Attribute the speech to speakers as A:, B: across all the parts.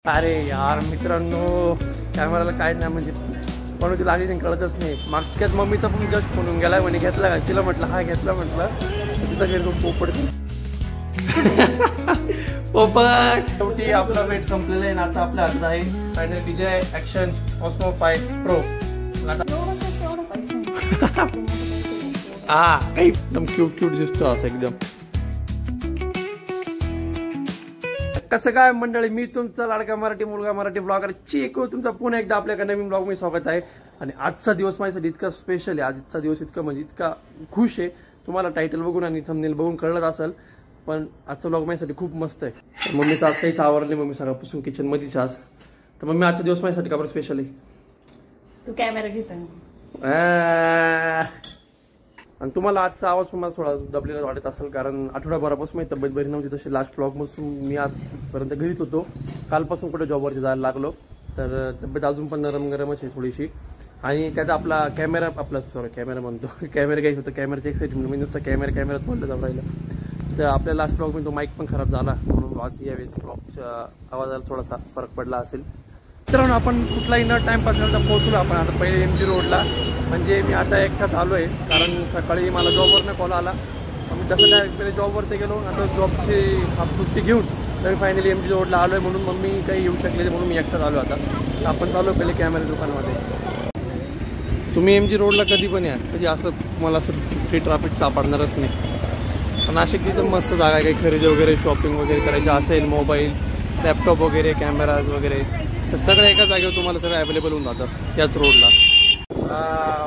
A: अरे यार मित्रांनो, कॅमेराला काय नाही म्हणजे पण ती लागली नाही, कळतच नाही. मागच्याच मम्मीचा पण जस्ट फोन गेलाय म्हणे घेतला का, तिला म्हटलं हा घेतला, म्हटलं तिचा घरी तो पोपट पोपट. शेवटी आपला वेट संपलेला आहे ना, आता आपल्या हातात आहे final DJI Action Osmo 5 Pro. हा काही एकदम क्यूट दिसतो असं एकदम. कसं काय मंडळी, मी तुमचा लाडका मराठी मुलगा मराठी ब्लॉगर चेको तुमचा पुन्हा एकदा आपल्या नवीन ब्लॉग मध्ये स्वागत आहे. आणि आजचा दिवस माझ्यासाठी इतका स्पेशल आहे. आजचा दिवस इतका म्हणजे इतका खुश आहे. तुम्हाला टायटल बघून आणि थंबनेल बघून कळलंच असेल, पण आजचा ब्लॉग माझ्यासाठी खूप मस्त आहे. मम्मीचं आज काहीच आवरले, मम्मी सकाळपासून किचन मध्येच आज. तर मम्मी आजचा दिवस माझ्यासाठी का बरं स्पेशल आहे?
B: तू कॅमेरा घेता
A: आणि तुम्हाला आजचा आवाज पण मला थोडा दबलेला वाटत असेल, कारण आठवड्याभरापासून माझी तब्येत बरी नव्हती. तशी लास्ट ब्लॉगपासून मी आजपर्यंत घरीच होतो. कालपासून कुठे जॉबवरती जायला लागलो, तर तब्येत अजून पण नरमच आहे थोडीशी. आणि त्याचा आपला कॅमेरा कॅमेरा म्हणतो कॅमेरा घ्यायचं होतं. कॅमेराची एक्साइटमेंट मी नुसतं कॅमेरात बोललं जाऊ राहिलं. तर आपल्या लास्ट ब्लॉगमध्ये तो माईक पण खराब झाला, म्हणून आज यावेळेस ब्लॉगच्या आवाजाला थोडासा फरक पडला असेल. मित्रांनो, आपण कुठलाही न टाइमपास करता पोहोचलो आपण आता पहिले MG रोडला. म्हणजे मी आता एकटाच आलो आहे, कारण सकाळी मला जॉबवरनं कॉल आला. मी तसं डायरेक्ट पहिले जॉबवरती गेलो, आता जॉबची सुट्टी घेऊन तर फायनली MG रोडला आलो आहे. म्हणून मम्मी काही येऊ शकले म्हणून मी एकटाच आलो. आता आपण चालू पहिले कॅमेरा दुकानामध्ये. तुम्ही MG रोडला कधी पण या, कधी असं मला असं फ्री ट्रॅफिक सापडणारच नाही. पण नाशिक तिथं मस्त जागा आहे, काही खरेदी वगैरे शॉपिंग वगैरे करायची असेल, मोबाईल लॅपटॉप वगैरे कॅमेराज वगैरे, तर सगळं एका जागेवर तुम्हाला सगळं अवेलेबल होऊन जातं त्याच रोडला.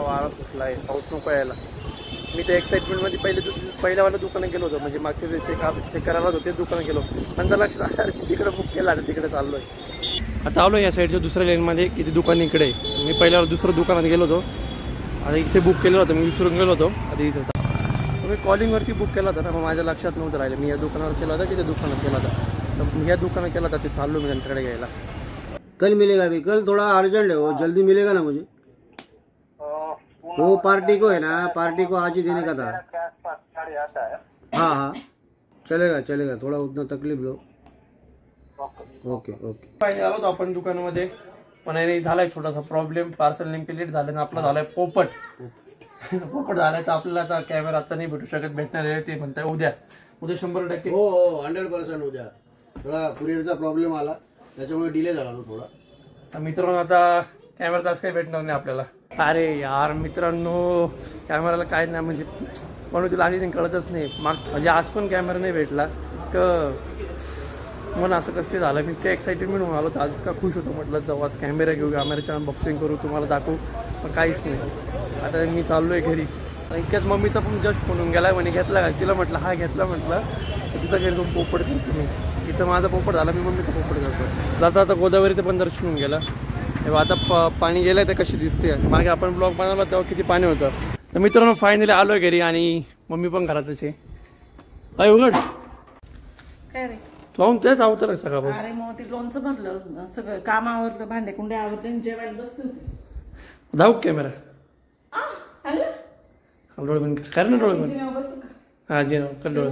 A: वारा सुटला आहे, पाऊस नको यायला. मी त्या एक्साइटमेंटमध्ये पहिल्यावाला दुकानं गेलो होतो, म्हणजे मागच्या चेक करायला होतो तेच दुकानं गेलो. नंतर लक्षात आलं तिकडे बुक केला आणि तिकडे चाललो आहे. आता आलो या साईडच्या दुसऱ्या लेनमध्ये, किती दुकान इकडे आहे. मी पहिल्यावर दुसरं दुकानात गेलो होतो, आता इथे बुक केलं होतं, मी विसरून गेलो होतो. आता इथं मी कॉलिंगवरती बुक केला होता ना, मग माझ्या लक्षात नव्हतं राहिलं. मी या दुकानावर केला होता की त्या दुकानात केला होता, तर या दुकानात केला होता. ते चाललो मी त्यांच्याकडे घ्यायला.
C: कल मिलेगा भी, कल थोड़ा अर्जेंट है, वो जल्दी मिलेगा ना मुझे? वो पार्टी को है ना, पार्टी को आज ही देने का था. हाँ चलेगा, थोड़ा उतना तकलीफ लो. ओके.
A: फायनल आलो होतो आपण दुकानामध्ये, पण झालाय छोटासा प्रॉब्लेम. पार्सल नेमके लेट झालं ना, आपला झालाय पोपट झालाय. तर आपल्याला आता कॅमेरा आता नाही भेटू शकत, भेटणार आहे ते म्हणताय उद्या 100%.
C: हो 100% उद्या. थोडा कुरिअरचा प्रॉब्लेम आला, त्याच्यामुळे डिले झाला तो थोडा.
A: तर मित्रांनो, आता कॅमेरा तास काही भेटणार नाही आपल्याला. अरे यार मित्रांनो, कॅमेराला काय नाही म्हणजे पण ती लागली नाही, कळतच नाही. म्हणजे आज पण कॅमेरा नाही भेटला. मन असं कसं झालं. मी ते एक्साइटेडमेंट होऊन आलो, तर आज इतका खुश होतो. म्हटलं जाऊ आज कॅमेरा घेऊ, कॅमेराच्या अनबॉक्सिंग करू, तुम्हाला दाखवू, पण काहीच नाही. आता मी चाललो आहे घरी. इतक्याच मम्मीचा पण जस्ट फोन गेलाय म्हणे घेतला का, तिला म्हटलं हा घेतला, म्हटलं तिचा घरी तो पोपट करतो मी. इथं माझा पोपट झाला, मी मम्मीचा पोपट करतो. जाता आता गोदावरीचं पण दर्शन होऊन गेला. तेव्हा आता पाणी गेलंय तर कशी दिसते. मागे आपण ब्लॉग बनवला तेव्हा किती पाणी होतं. तर मित्रांनो फायनली आलोय घरी आणि मम्मी पण घरातच आहे. अय उघड
B: काय रे,
A: जाऊन तेच आवतर सगळं.
B: अरे मग ते लोणचं भरलं, सगळं काम आवरलं, भांडे कुंडे आवरले, जेवायला बसते होते.
A: धावू कॅमेरा डोळे बंद कर ना, डोळे बंद. हा जे कर डोळे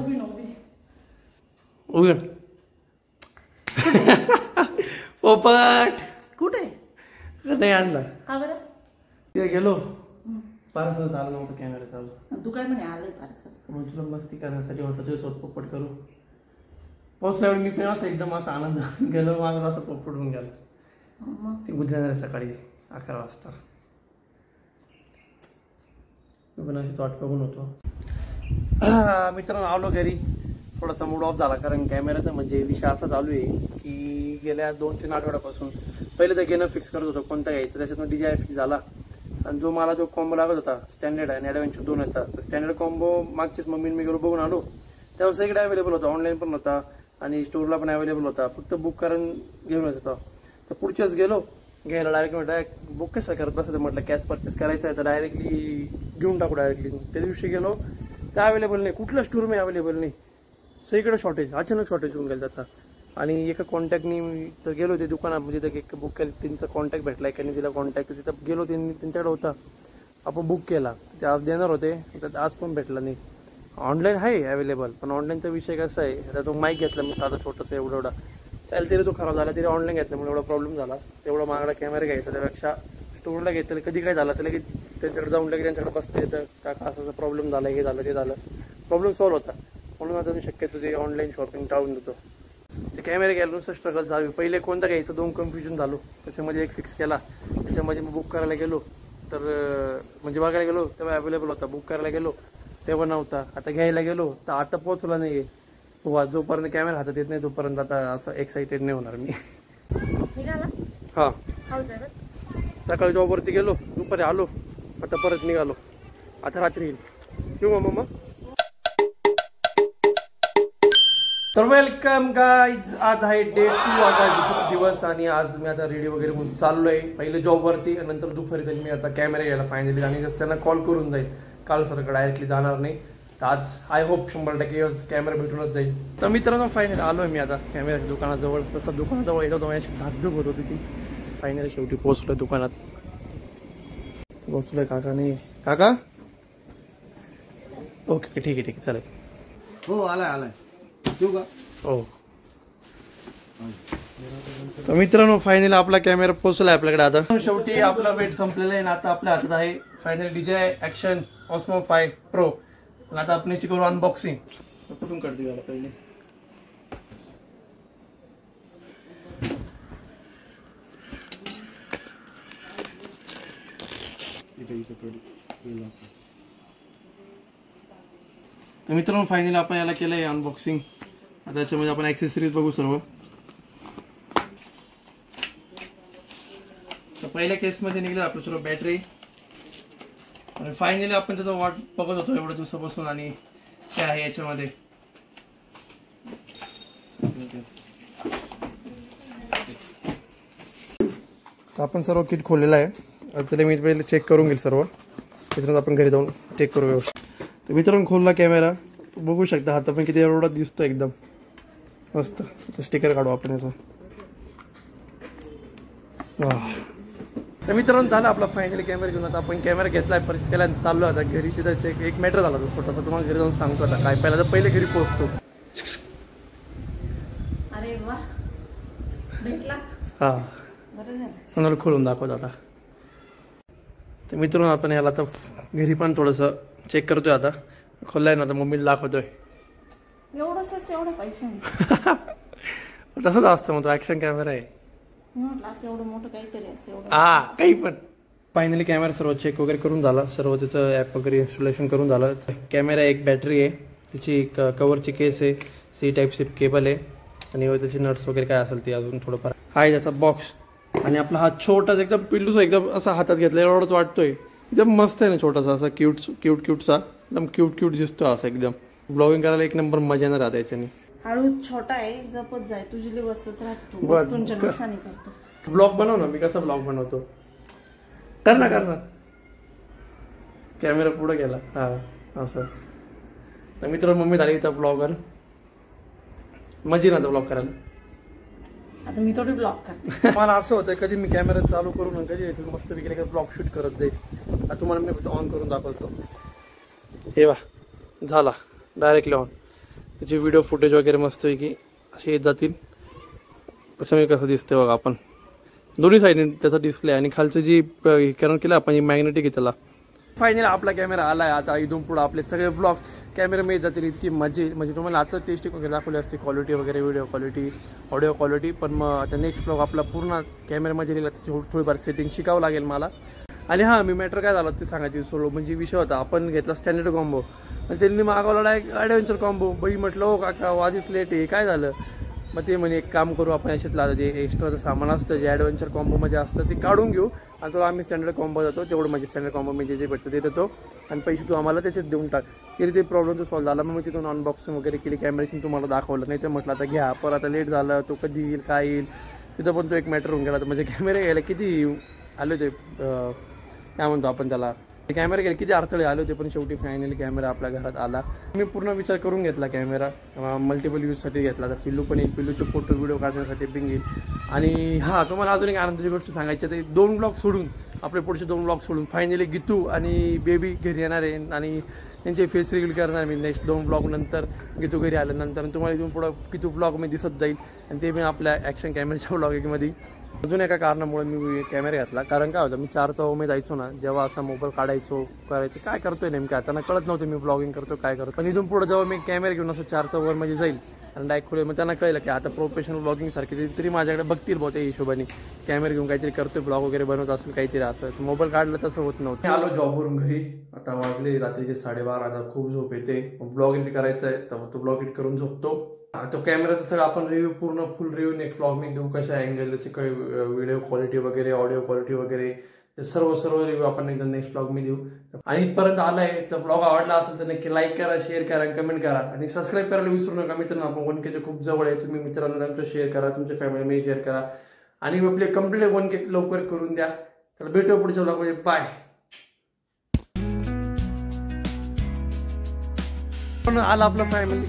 A: उघड. पोपट
B: कुठे
A: नाही आणला
B: का बरं?
A: तिथे गेलो, पार्सल चालू नव्हतं कॅमेरा चालू.
B: तू काय म्हणे आलंय पार्सल,
A: मग तुला मस्ती करण्यासाठी म्हटलं तुझ्यासोबत पोपट करू. पोचल्यावर मी पण असं एकदम असा आनंद गेलो, माझा असं पोपट होऊन गेला. ती उद्या येणार सकाळी 11 वाजता. मी पण अशी वाट बघून होतो. मित्रांनो आलो घरी, थोडासा मूड ऑफ झाला, कारण कॅमेराचा म्हणजे विषय असा चालू आहे की गेल्या 2-3 आठवड्यापासून पहिले तर घेणं फिक्स करत होतो कोणता घ्यायचं. त्याच्यातून DJI फिक्स झाला, आणि जो मला जो कॉम्बो लागत होता स्टँडर्ड आणि ॲडव्हेंचर 2 येतात. तर स्टँडर्ड कॉम्बो मागचीच मम्मीने मी गेलो बघून आलो, त्यावर सगळीकडे अवेलेबल होता, ऑनलाईन पण होता आणि स्टोरला पण अवेलेबल होता. फक्त बुक करून घेऊन येत होता. तर पुढच्याच गेलो घ्यायला, डायरेक्ट बुक कसं करत बसायचं, म्हटलं कॅश परचेस करायचं आहे तर डायरेक्टली घेऊन टाकू. डायरेक्टली त्या दिवशी गेलो, तर अवेलेबल नाही, कुठल्या स्टोर अवेलेबल नाही, सगळीकडे शॉर्टेज, अचानक शॉर्टेज होऊन गेलं त्याचा. आणि एका कॉन्टॅक्टनी तर गेलो ते दुकानात, म्हणजे तिथं एक बुक केलं, त्यांचा कॉन्टॅक्ट भेटला, एकाने दिला कॉन्टॅक्ट, तिथं गेलो, त्यांच्याकडे होता, आपण बुक केला. ते आज देणार होते, तर आज पण भेटला नाही. ऑनलाईन आहे अवेलेबल, पण ऑनलाईनचा विषय कसा आहे, आता तो माईक घेतला मी साधा छोटासा एवढा त्याला तरी तो खराब झाला, तरी ऑनलाईन घेतल्यामुळे एवढा प्रॉब्लेम झाला. तेवढा महागडा कॅमेरा घ्यायचा त्यापेक्षा स्टोरला घेतलं. कधी काय झालं त्याला की त्यांच्याकडे जाऊन लगेच त्यांच्याकडे बसता येतं, का असा प्रॉब्लेम झाला, हे झालं ते झालं, प्रॉब्लेम सॉल्व्ह होता. म्हणून आता मी शक्यतो ते ऑनलाईन शॉपिंग टाळून देतो. ते कॅमेरा घ्यायला नुसतं स्ट्रगल झालं. पहिले कोणता घ्यायचं 2 कन्फ्युजन झालो. त्याच्यामध्ये एक फिक्स केला, त्याच्यामध्ये मी बुक करायला गेलो तर म्हणजे बघायला गेलो तेव्हा अवेलेबल होता, बुक करायला गेलो तेव्हा नव्हता, आता घ्यायला गेलो तर आता पोहोचला नाही आहे. हो, जोपर्यंत कॅमेरा हातात येत नाही तोपर्यंत आता असं एक्साइटेड नाही होणार मी. हां, सकाळी जॉबवरती गेलो, दुपारी आलो, आता परत निघालो, आता रात्री येईल. येऊ मग. तर वेलकम गाईज, आज आहे डे 2 आता दिवस आणि आज मी आता रेडी वगैरे होऊन चाललोय. पहिले जॉबवरती, नंतर दुपारी जाईल मी आता कॅमेरा घ्यायला फायनली. आणि जसं त्यांना कॉल करून जाईल, काल सरकडे डायरेक्टली जाणार नाही. तर आज आय होप 100% कॅमेरा भेटूनच जाईल. तर मित्रांनो फायनली आलोय मी आता कॅमेऱ्याच्या दुकानाजवळ. तसं दुकानाजवळ येतो अशी धाकधूक होत होती ती. फायनली शेवटी पोहोचलोय दुकानात. पोहोचलोय. काका नाही, काका ओके ठीक आहे चालेल.
C: हो आलाय येऊ का?
A: हो. तर मित्रांनो फायनली आपला कॅमेरा पोहोचलाय आपल्याकडे. आता शेवटी आपला वेट संपलेला आहे ना. आता आपल्या हातात आहे finally DJI Action Osmo 5 Pro. आता आपण याची करू अनबॉक्सिंग. कुठून करते याला पहिले? तर मित्रांनो फायनली आपण याला केलंय अनबॉक्सिंग. आता त्याच्यामध्ये आपण ॲक्सेसरीज बघू सर्व. तर पहिल्या केसमध्ये निघलं आपलं सर्व बॅटरी. आणि फायनली आपण त्याचा वाट बघत होतो एवढ्या दिवसापासून. आणि काय आहे याच्यामध्ये तर आपण सर्व किट खोललेलं आहे. त्याला मी पहिले चेक करून घेईल सर्व, त्याच्यानंतर आपण घरी जाऊन चेक करू व्यवस्थित. तर मित्रांनो खोलला कॅमेरा, बघू शकता हात पण किती एवढा दिसतो एकदम मस्त. स्टिकर काढू आपण याचा. तर मित्रांनो झालं आपला फायनली कॅमेरा घेऊन. आता आपण कॅमेरा घेतलाय, परचेस केला, चाललो आता घरी. तिथं एक मॅटर झाला छोटासा, तुम्हाला घरी जाऊन सांगतो आता काय. पहिला तर पहिले घरी पोहोचतो.
B: अरे वा, भेटला.
A: हा, मला खोलून दाखवतो आता. तर मित्रांनो आपण याला आता घरी पण थोडंसं चेक करतोय. आता खोललाय ना, आता मम्मीला दाखवतोय.
B: एवढं पैशांचं
A: तसंच असतं मग तो ॲक्शन कॅमेरा आहे.
B: एवढं मोठं काहीतरी असं.
A: हा, काही पण. फायनली कॅमेरा सर्व चेक वगैरे करून झाला, सर्व त्याचं ॲप वगैरे इन्स्टॉलेशन करून झालं. कॅमेरा एक बॅटरी आहे, त्याची कवरची केस आहे, C Type-C केबल आहे आणि त्याची नट्स वगैरे काय असेल ते अजून थोडंफार आहे. त्याचा बॉक्स आणि आपला हात छोटाच एकदम पिल्लूचा एकदम असा हातात घेतला एवढंच वाटतोय. एकदम मस्त आहे ना, छोटासा असा क्यूटचा एकदम क्यूट दिसतो असा एकदम. ब्लॉगिंग करायला एक नंबर मजा येणार आता याच्याने.
B: हळू छोटा आहे, जपत जाय, तुझी लई वचवच राहतो, वस्तूंच्या नुकसानी करतो.
A: ब्लॉग बनव ना, मी कसा ब्लॉग बनवतो. कर ना. कॅमेरा पुढे गेला. हा असं. तर मित्र मम्मी झाली इथं ब्लॉगर. मजा ना ब्लॉग करायला.
B: आता मी थोडी ब्लॉग करते.
A: मला असं होतं कधी मी कॅमेरा चालू करून कधी मस्त विकेले ब्लॉग शूट करत जाईल. आता तुम्हाला मी ऑन करून दाखवतो. हे वा झाला डायरेक्टली ऑन. त्याची व्हिडिओ फुटेज वगैरे मस्त आहे की असे येत जातील. तसं कसं दिसते बघा आपण दोन्ही साईडने त्याचा डिस्प्ले. आणि खालचं जी कॅनन केलं आपण मॅग्नेटिक आहे त्याला. फायनली आपला कॅमेरा आला आहे. आता इथून पुढे आपले सगळे ब्लॉग्स कॅमेरा मिळत जातील. इतकी मजा म्हणजे तुम्हाला आता टेस्टिंग वगैरे दाखवली असते, क्वालिटी वगैरे, व्हिडिओ क्वालिटी, ऑडिओ क्वालिटी. पण मग आता नेक्स्ट ब्लॉग आपला पूर्ण कॅमेरामध्ये लिहिला, त्याची थोडीफार सेटिंग शिकावं लागेल मला. आणि हां, मी मॅटर काय झालं ते सांगायची सोडलो. म्हणजे विषय होता आपण घेतला स्टँडर्ड कॉम्बो आणि त्यांनी मागवला डायरेक्ट ॲडव्हेंचर कॉम्बो. बाई म्हटलं हो काका आधीच लेट आहे, काय झालं? मग ते म्हणे एक काम करू आपण याच्यातलं जे एक्स्ट्राचं सामान असतं जे ॲडव्हेंचर कॉम्बोमध्ये असतं ते काढून घेऊ आणि तो आम्ही स्टँडर्ड कॉम्बो जातो. तेवढं म्हणजे स्टँडर्ड कॉम्बो मी जे भेटतं ते देतो आणि पैसे तू आम्हाला त्याच्यात देऊन टाक. तरी ते प्रॉब्लेम तो सॉल्व्ह झाला. मग मी तिथून अनबॉक्सिंग वगैरे केली, कॅमेऱ्याशी तुम्हाला दाखवलं. नाही तर म्हटलं आता घ्या, पर आता लेट झालं, तो कधी येईल काय येईल. तिथं पण तो एक मॅटर होऊन गेला. तर म्हणजे कॅमेरे घ्यायला किती आले होते, काय म्हणतो आपण त्याला, कॅमेरा घ्यायला किती अडथळे आले होते. पण शेवटी फायनली कॅमेरा आपल्या घरात आला. मी पूर्ण विचार करून घेतला कॅमेरा, मल्टिपल यूजसाठी घेतला. तर पिल्लू पण येईल, पिल्लूचे फोटो व्हिडिओ काढण्यासाठी पिंग येईल. आणि हां, तुम्हाला अजून एक आनंदाची गोष्ट सांगायची आहे. 2 ब्लॉग सोडून आपले पुढचे 2 ब्लॉग सोडून फायनली गीतू आणि बेबी घरी येणार आहे. आणि त्यांचे फेस रिव्हील करणार मी नेक्स्ट 2 ब्लॉग नंतर कितू घरी आल्यानंतर. तुम्हाला इथून पुढं कितू ब्लॉगमध्ये दिसत जाईल आणि ते मी आपल्या ॲक्शन कॅमेऱ्याच्या ब्लॉगिंगमध्ये. अजून एका कारणामुळे मी कॅमेरा घेतला, कारण काय होतं मी 4 चौमे जायचो ना, जेव्हा असा मोबाईल काढायचो करायचं काय करतोय नेमकं त्यांना कळत नव्हतं मी ब्लॉगिंग करतो काय करतो. पण इथून पुढे जेव्हा मी कॅमेरा घेऊन असं 4 चौवरमध्ये जाईल आणि डायरेक्ट खुले मग त्यांना कळलं की आता प्रोफेशनल ब्लॉगिंग सारखे तरी माझ्याकडे बघतील बहुत त्या हिशोबाने कॅमेरा घेऊन काहीतरी करतोय ब्लॉग वगैरे बनवत असेल काहीतरी असं. मोबाईल काढला तसं होत नव्हतं. आलो जॉबवरून घरी, आता वाजले रात्रीचे 12:30. आता खूप झोप येते, ब्लॉग एडिट करायचा आहे तर तो ब्लॉग एडिट करून झोपतो. तो कॅमेराचा सगळं आपण रिव्ह्यू पूर्ण फुल रिव्ह्यू नेक्स्ट ब्लॉग मी देऊ, कशा अँगल त्याची काही व्हिडिओ क्वालिटी वगैरे ऑडिओ क्वालिटी वगैरे सर्व रिव्ह्यू आपण एकदा नेक्स्ट ब्लॉग मी देऊ. आणि इथपर्यंत आलाय तर ब्लॉग आवडला असेल तर नक्की लाईक करा, शेअर करा, कमेंट करा आणि सबस्क्राईब करायला विसरू नका मित्रांनो. आपण 1K खूप जवळ आहे. तुम्ही मित्रांना तुमचं शेअर करा, तुमच्या फॅमिलीमध्ये शेअर करा आणि आपले कंप्लीट 1K लवकर करून द्या. तर भेटू पुढच्या ब्लॉगमध्ये. बाय. आला आपला फॅमिली